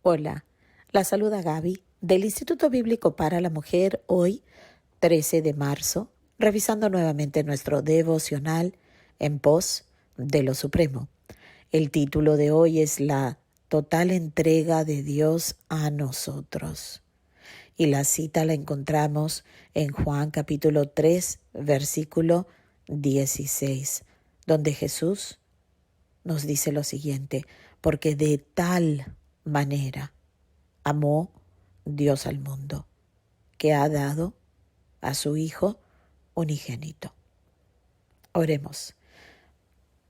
Hola, la saluda Gaby del Instituto Bíblico para la Mujer hoy, 13 de marzo, revisando nuevamente nuestro devocional en pos de lo supremo. El título de hoy es La total entrega de Dios a nosotros. Y la cita la encontramos en Juan capítulo 3, versículo 16, donde Jesús nos dice lo siguiente: porque de tal manera amó Dios al mundo, que ha dado a su Hijo unigénito. Oremos.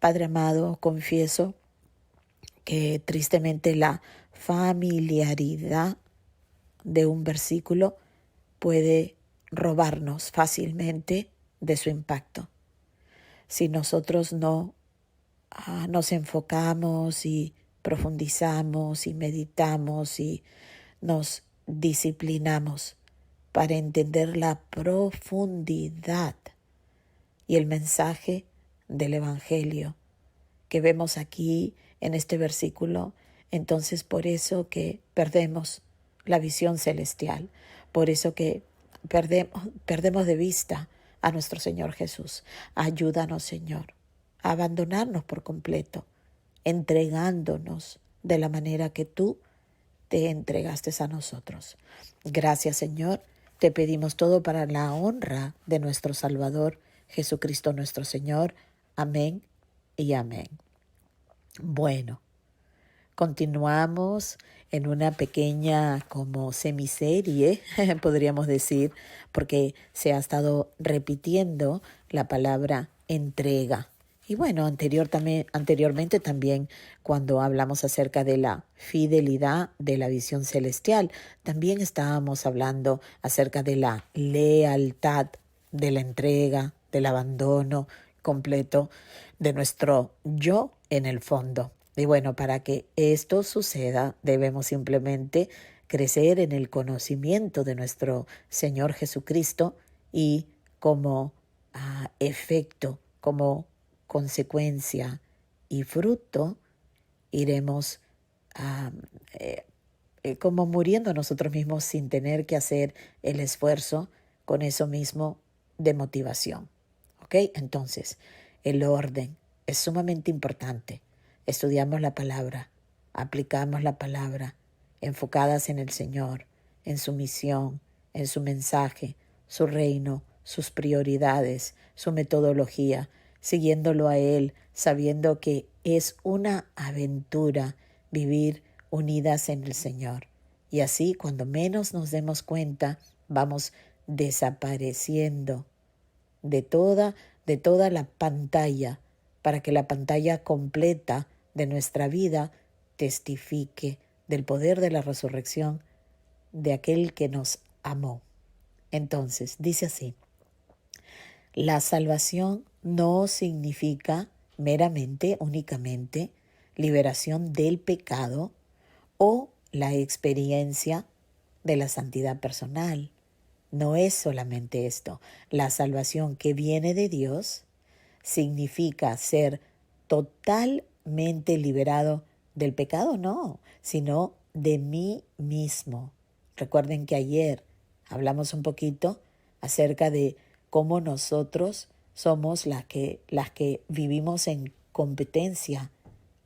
Padre amado, confieso que tristemente la familiaridad de un versículo puede robarnos fácilmente de su impacto. Si nosotros no nos enfocamos y profundizamos y meditamos y nos disciplinamos para entender la profundidad y el mensaje del Evangelio que vemos aquí en este versículo, entonces por eso que perdemos la visión celestial, por eso que perdemos de vista a nuestro Señor Jesús. Ayúdanos, Señor, a abandonarnos por completo, entregándonos de la manera que tú te entregaste a nosotros. Gracias, Señor. Te pedimos todo para la honra de nuestro Salvador, Jesucristo nuestro Señor. Amén y amén. Bueno, continuamos en una pequeña como semiserie, podríamos decir, porque se ha estado repitiendo la palabra entrega. Y bueno, anteriormente también cuando hablamos acerca de la fidelidad de la visión celestial, también estábamos hablando acerca de la lealtad, de la entrega, del abandono completo de nuestro yo en el fondo. Y bueno, para que esto suceda, debemos simplemente crecer en el conocimiento de nuestro Señor Jesucristo y como efecto, como consecuencia y fruto, iremos ah, eh, como muriendo nosotros mismos sin tener que hacer el esfuerzo con eso mismo de motivación. ¿Ok? Entonces, el orden es sumamente importante. Estudiamos la palabra, aplicamos la palabra, enfocadas en el Señor, en su misión, en su mensaje, su reino, sus prioridades, su metodología, siguiéndolo a Él, sabiendo que es una aventura vivir unidas en el Señor. Y así, cuando menos nos demos cuenta, vamos desapareciendo de toda la pantalla, para que la pantalla completa de nuestra vida testifique del poder de la resurrección de aquel que nos amó. Entonces, dice así: la salvación no significa meramente, únicamente, liberación del pecado o la experiencia de la santidad personal. No es solamente esto. La salvación que viene de Dios significa ser totalmente liberado del pecado, no, sino de mí mismo. Recuerden que ayer hablamos un poquito acerca de cómo nosotros somos las que vivimos en competencia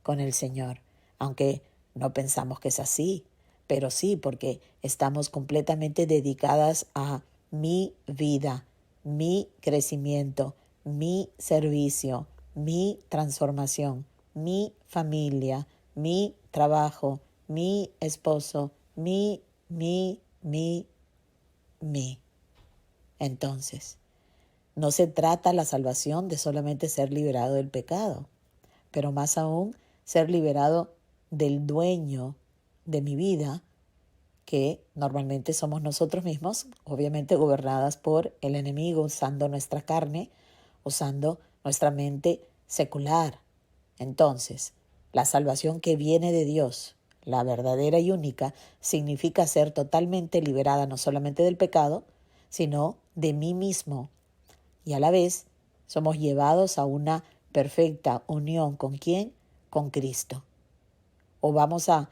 con el Señor, aunque no pensamos que es así, pero sí, porque estamos completamente dedicadas a mi vida, mi crecimiento, mi servicio, mi transformación, mi familia, mi trabajo, mi esposo, mi. Entonces, no se trata la salvación de solamente ser liberado del pecado, pero más aún ser liberado del dueño de mi vida, que normalmente somos nosotros mismos, obviamente gobernadas por el enemigo, usando nuestra carne, usando nuestra mente secular. Entonces, la salvación que viene de Dios, la verdadera y única, significa ser totalmente liberada no solamente del pecado, sino de mí mismo. Y a la vez somos llevados a una perfecta unión. ¿Con quién? Con Cristo. O vamos a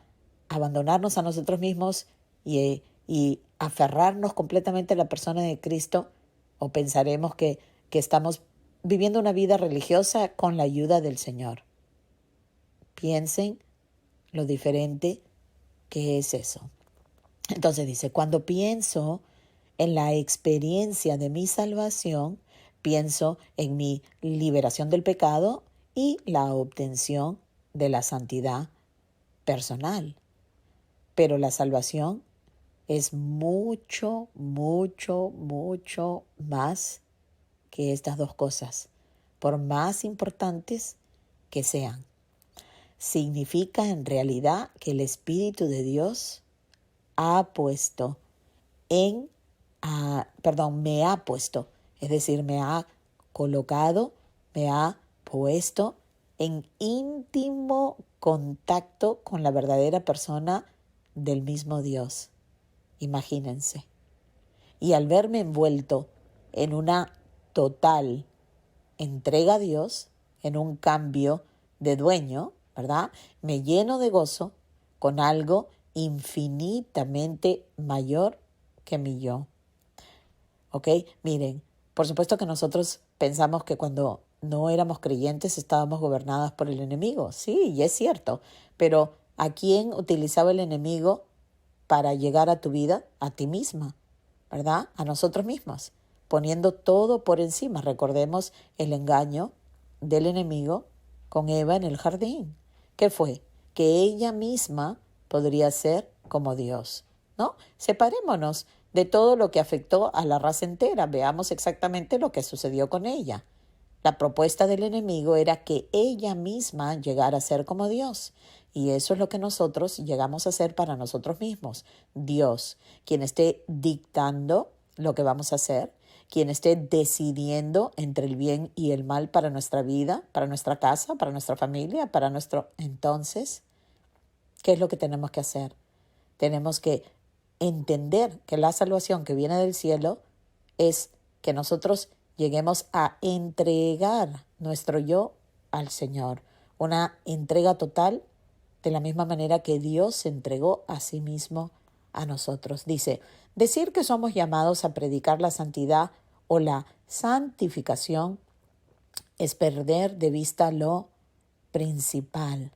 abandonarnos a nosotros mismos y aferrarnos completamente a la persona de Cristo, o pensaremos que estamos viviendo una vida religiosa con la ayuda del Señor. Piensen lo diferente que es eso. Entonces dice, cuando pienso en la experiencia de mi salvación, pienso en mi liberación del pecado y la obtención de la santidad personal. Pero la salvación es mucho, mucho, mucho más que estas dos cosas, por más importantes que sean. Significa en realidad que el Espíritu de Dios me ha puesto, es decir, me ha colocado, me ha puesto en íntimo contacto con la verdadera persona del mismo Dios. Imagínense. Y al verme envuelto en una total entrega a Dios, en un cambio de dueño, ¿verdad? Me lleno de gozo con algo infinitamente mayor que mi yo. ¿Ok? Miren, por supuesto que nosotros pensamos que cuando no éramos creyentes estábamos gobernadas por el enemigo. Sí, y es cierto. Pero ¿a quién utilizaba el enemigo para llegar a tu vida? A ti misma, ¿verdad? A nosotros mismos, poniendo todo por encima. Recordemos el engaño del enemigo con Eva en el jardín. ¿Qué fue? Que ella misma podría ser como Dios, ¿no? Separémonos de todo lo que afectó a la raza entera. Veamos exactamente lo que sucedió con ella. La propuesta del enemigo era que ella misma llegara a ser como Dios. Y eso es lo que nosotros llegamos a ser para nosotros mismos. Dios, quien esté dictando lo que vamos a hacer, quien esté decidiendo entre el bien y el mal para nuestra vida, para nuestra casa, para nuestra familia, para nuestro... Entonces, ¿qué es lo que tenemos que hacer? Tenemos que entender que la salvación que viene del cielo es que nosotros lleguemos a entregar nuestro yo al Señor. Una entrega total de la misma manera que Dios se entregó a sí mismo a nosotros. Dice, decir que somos llamados a predicar la santidad o la santificación es perder de vista lo principal.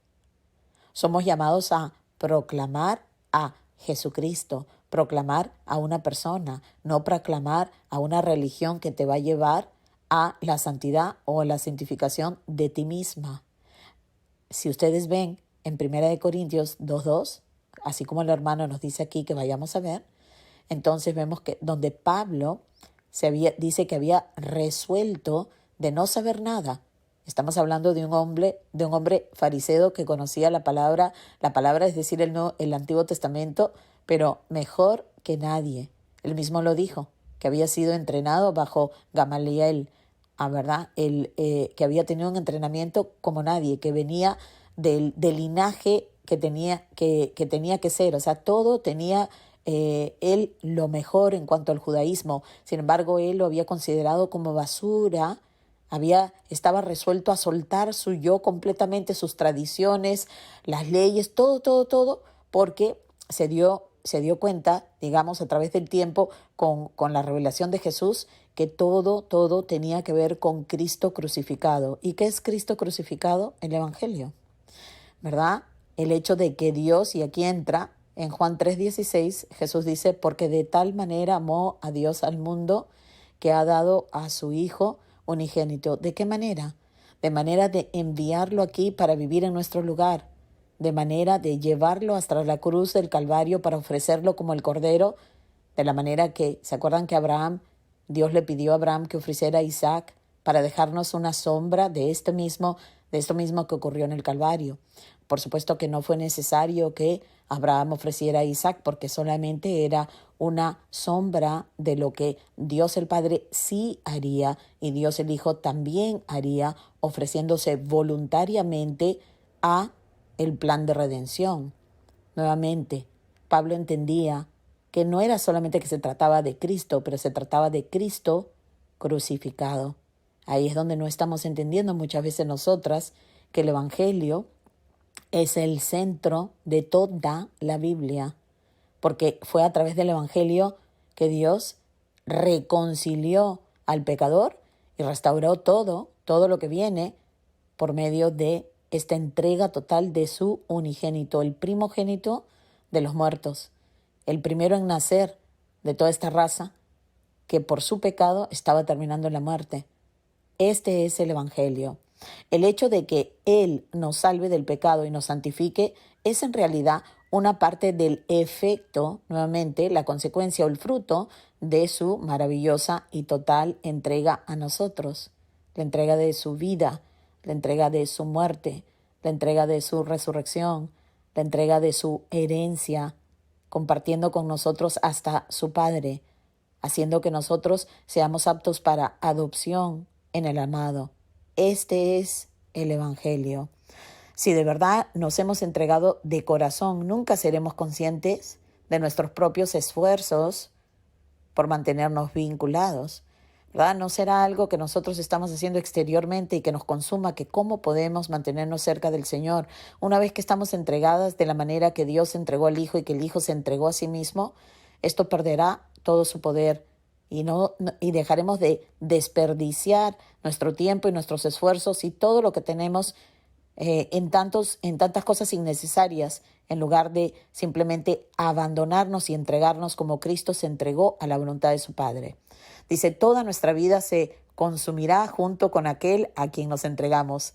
Somos llamados a proclamar a Jesucristo, proclamar a una persona, no proclamar a una religión que te va a llevar a la santidad o a la santificación de ti misma. Si ustedes ven en 1 Corintios 2:2, así como el hermano nos dice aquí que vayamos a ver, entonces vemos que donde Pablo dice que había resuelto de no saber nada. Estamos hablando de un hombre fariseo que conocía la palabra es decir, el Antiguo Testamento, pero mejor que nadie. Él mismo lo dijo, que había sido entrenado bajo Gamaliel, ¿verdad? Que había tenido un entrenamiento como nadie, que venía del linaje que tenía que ser. O sea, todo tenía él lo mejor en cuanto al judaísmo. Sin embargo, él lo había considerado como basura. Estaba resuelto a soltar su yo completamente, sus tradiciones, las leyes, todo, porque se dio cuenta, digamos, a través del tiempo, con la revelación de Jesús, que todo tenía que ver con Cristo crucificado. ¿Y qué es Cristo crucificado? El Evangelio, ¿verdad? El hecho de que Dios, y aquí entra, en Juan 3:16, Jesús dice, porque de tal manera amó a Dios al mundo, que ha dado a su Hijo unigénito. ¿De qué manera? De manera de enviarlo aquí para vivir en nuestro lugar, de manera de llevarlo hasta la cruz del Calvario para ofrecerlo como el Cordero, de la manera que, ¿se acuerdan que Dios le pidió a Abraham que ofreciera a Isaac para dejarnos una sombra de esto mismo que ocurrió en el Calvario? Por supuesto que no fue necesario que Abraham ofreciera a Isaac, porque solamente era una sombra de lo que Dios el Padre sí haría y Dios el Hijo también haría, ofreciéndose voluntariamente a el plan de redención. Nuevamente, Pablo entendía que no era solamente que se trataba de Cristo, pero se trataba de Cristo crucificado. Ahí es donde no estamos entendiendo muchas veces nosotras que el Evangelio es el centro de toda la Biblia, porque fue a través del Evangelio que Dios reconcilió al pecador y restauró todo lo que viene por medio de esta entrega total de su unigénito, el primogénito de los muertos, el primero en nacer de toda esta raza que por su pecado estaba terminando en la muerte. Este es el Evangelio. El hecho de que Él nos salve del pecado y nos santifique es en realidad una parte del efecto, nuevamente, la consecuencia o el fruto de su maravillosa y total entrega a nosotros. La entrega de su vida, la entrega de su muerte, la entrega de su resurrección, la entrega de su herencia, compartiendo con nosotros hasta su Padre, haciendo que nosotros seamos aptos para adopción en el amado. Este es el Evangelio. Si de verdad nos hemos entregado de corazón, nunca seremos conscientes de nuestros propios esfuerzos por mantenernos vinculados, ¿verdad? No será algo que nosotros estamos haciendo exteriormente y que nos consuma, que cómo podemos mantenernos cerca del Señor. Una vez que estamos entregadas de la manera que Dios entregó al Hijo y que el Hijo se entregó a sí mismo, esto perderá todo su poder y dejaremos de desperdiciar nuestro tiempo y nuestros esfuerzos y todo lo que tenemos en tantas cosas innecesarias, en lugar de simplemente abandonarnos y entregarnos como Cristo se entregó a la voluntad de su Padre. Dice, toda nuestra vida se consumirá junto con aquel a quien nos entregamos.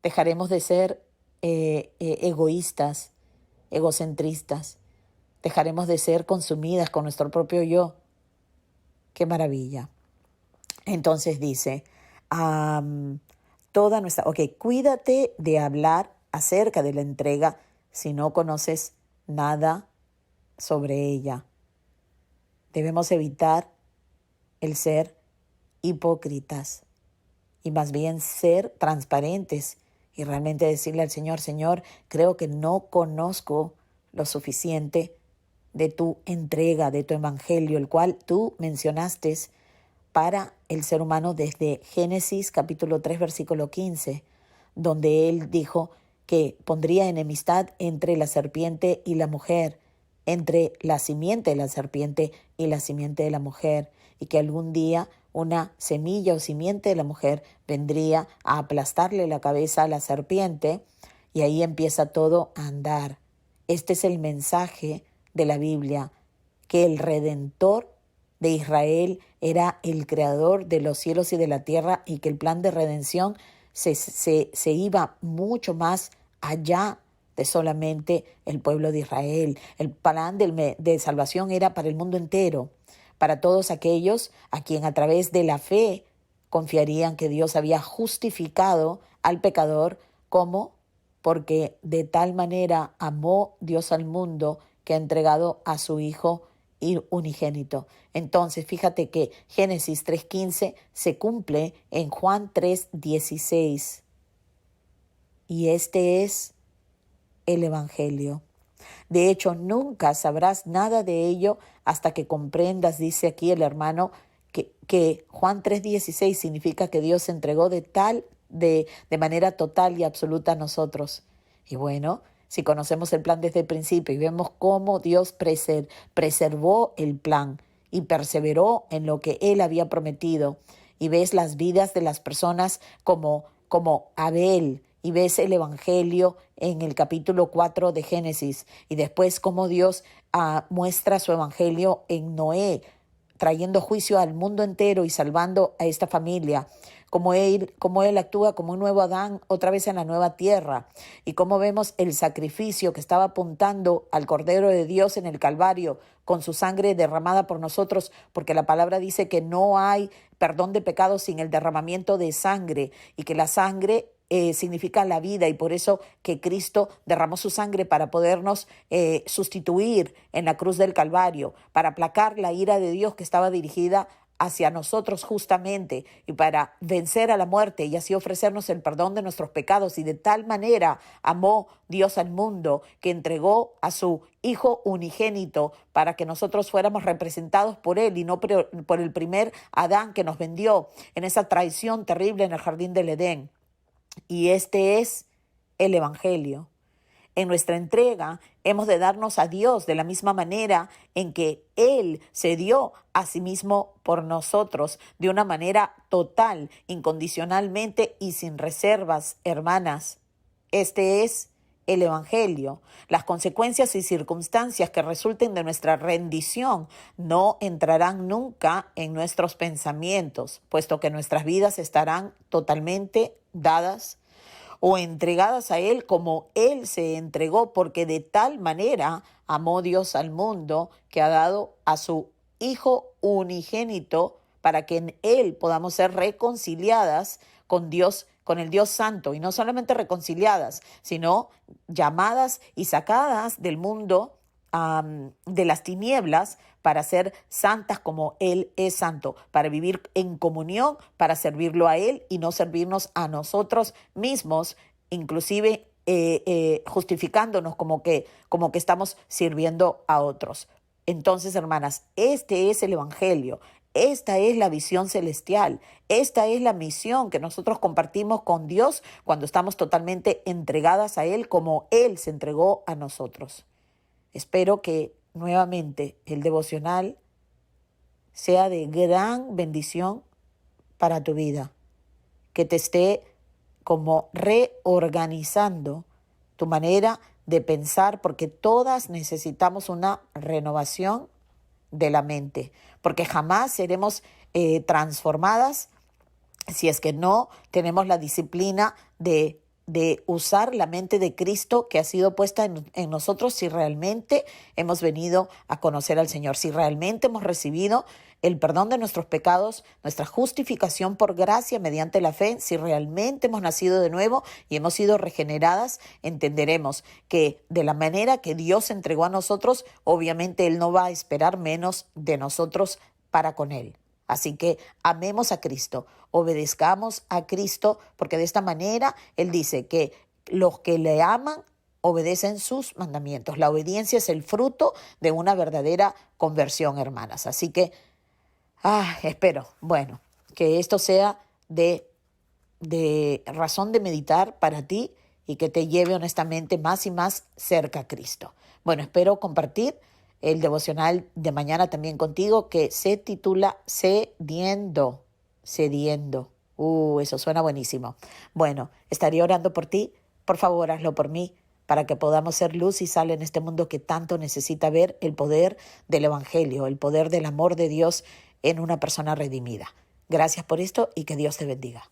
Dejaremos de ser egoístas, egocentristas. Dejaremos de ser consumidas con nuestro propio yo. ¡Qué maravilla! Entonces dice, cuídate de hablar acerca de la entrega si no conoces nada sobre ella. Debemos evitar el ser hipócritas y más bien ser transparentes y realmente decirle al Señor, Señor, creo que no conozco lo suficiente de tu entrega, de tu evangelio, el cual tú mencionaste para el ser humano desde Génesis capítulo 3, versículo 15, donde él dijo que pondría enemistad entre la serpiente y la mujer, entre la simiente de la serpiente y la simiente de la mujer, y que algún día una semilla o simiente de la mujer vendría a aplastarle la cabeza a la serpiente, y ahí empieza todo a andar. Este es el mensaje de la Biblia, que el Redentor de Israel era el creador de los cielos y de la tierra y que el plan de redención se iba mucho más allá de solamente el pueblo de Israel. El plan de salvación era para el mundo entero, para todos aquellos a quien a través de la fe confiarían que Dios había justificado al pecador. ¿Cómo? Porque de tal manera amó Dios al mundo que ha entregado a su Hijo unigénito. Entonces, fíjate que Génesis 3:15 se cumple en Juan 3:16. Y este es el Evangelio. De hecho, nunca sabrás nada de ello hasta que comprendas, dice aquí el hermano, que Juan 3:16 significa que Dios se entregó de manera total y absoluta a nosotros. Y bueno, si conocemos el plan desde el principio y vemos cómo Dios preservó el plan y perseveró en lo que Él había prometido, y ves las vidas de las personas como Abel, y ves el Evangelio en el capítulo 4 de Génesis, y después cómo Dios muestra su Evangelio en Noé, trayendo juicio al mundo entero y salvando a esta familia, como él actúa como un nuevo Adán otra vez en la nueva tierra, y cómo vemos el sacrificio que estaba apuntando al Cordero de Dios en el Calvario, con su sangre derramada por nosotros, porque la palabra dice que no hay perdón de pecados sin el derramamiento de sangre, y que la sangre significa la vida, y por eso que Cristo derramó su sangre para podernos sustituir en la cruz del Calvario, para aplacar la ira de Dios que estaba dirigida hacia nosotros justamente, y para vencer a la muerte y así ofrecernos el perdón de nuestros pecados. Y de tal manera amó Dios al mundo que entregó a su Hijo unigénito para que nosotros fuéramos representados por Él y no por el primer Adán que nos vendió en esa traición terrible en el jardín del Edén. Y este es el Evangelio. En nuestra entrega hemos de darnos a Dios de la misma manera en que Él se dio a sí mismo por nosotros, de una manera total, incondicionalmente y sin reservas, hermanas. Este es el Evangelio. Las consecuencias y circunstancias que resulten de nuestra rendición no entrarán nunca en nuestros pensamientos, puesto que nuestras vidas estarán totalmente dadas o entregadas a Él como Él se entregó, porque de tal manera amó Dios al mundo que ha dado a su Hijo unigénito para que en Él podamos ser reconciliadas con Dios, con el Dios Santo, y no solamente reconciliadas, sino llamadas y sacadas del mundo de las tinieblas para ser santas como Él es santo, para vivir en comunión, para servirlo a Él y no servirnos a nosotros mismos, inclusive justificándonos como que estamos sirviendo a otros. Entonces, hermanas, este es el Evangelio. Esta es la visión celestial, esta es la misión que nosotros compartimos con Dios cuando estamos totalmente entregadas a Él como Él se entregó a nosotros. Espero que nuevamente el devocional sea de gran bendición para tu vida, que te esté como reorganizando tu manera de pensar, porque todas necesitamos una renovación de la mente, porque jamás seremos transformadas si es que no tenemos la disciplina de usar la mente de Cristo que ha sido puesta en nosotros, si realmente hemos venido a conocer al Señor, si realmente hemos recibido el perdón de nuestros pecados, nuestra justificación por gracia mediante la fe, si realmente hemos nacido de nuevo y hemos sido regeneradas, entenderemos que de la manera que Dios se entregó a nosotros, obviamente Él no va a esperar menos de nosotros para con Él. Así que amemos a Cristo, obedezcamos a Cristo, porque de esta manera Él dice que los que le aman obedecen sus mandamientos. La obediencia es el fruto de una verdadera conversión, hermanas. Así que espero, que esto sea de razón de meditar para ti y que te lleve honestamente más y más cerca a Cristo. Espero compartir el devocional de mañana también contigo, que se titula Cediendo. Eso suena buenísimo. Estaré orando por ti. Por favor, hazlo por mí, para que podamos ser luz y sal en este mundo que tanto necesita ver el poder del Evangelio, el poder del amor de Dios en una persona redimida. Gracias por esto y que Dios te bendiga.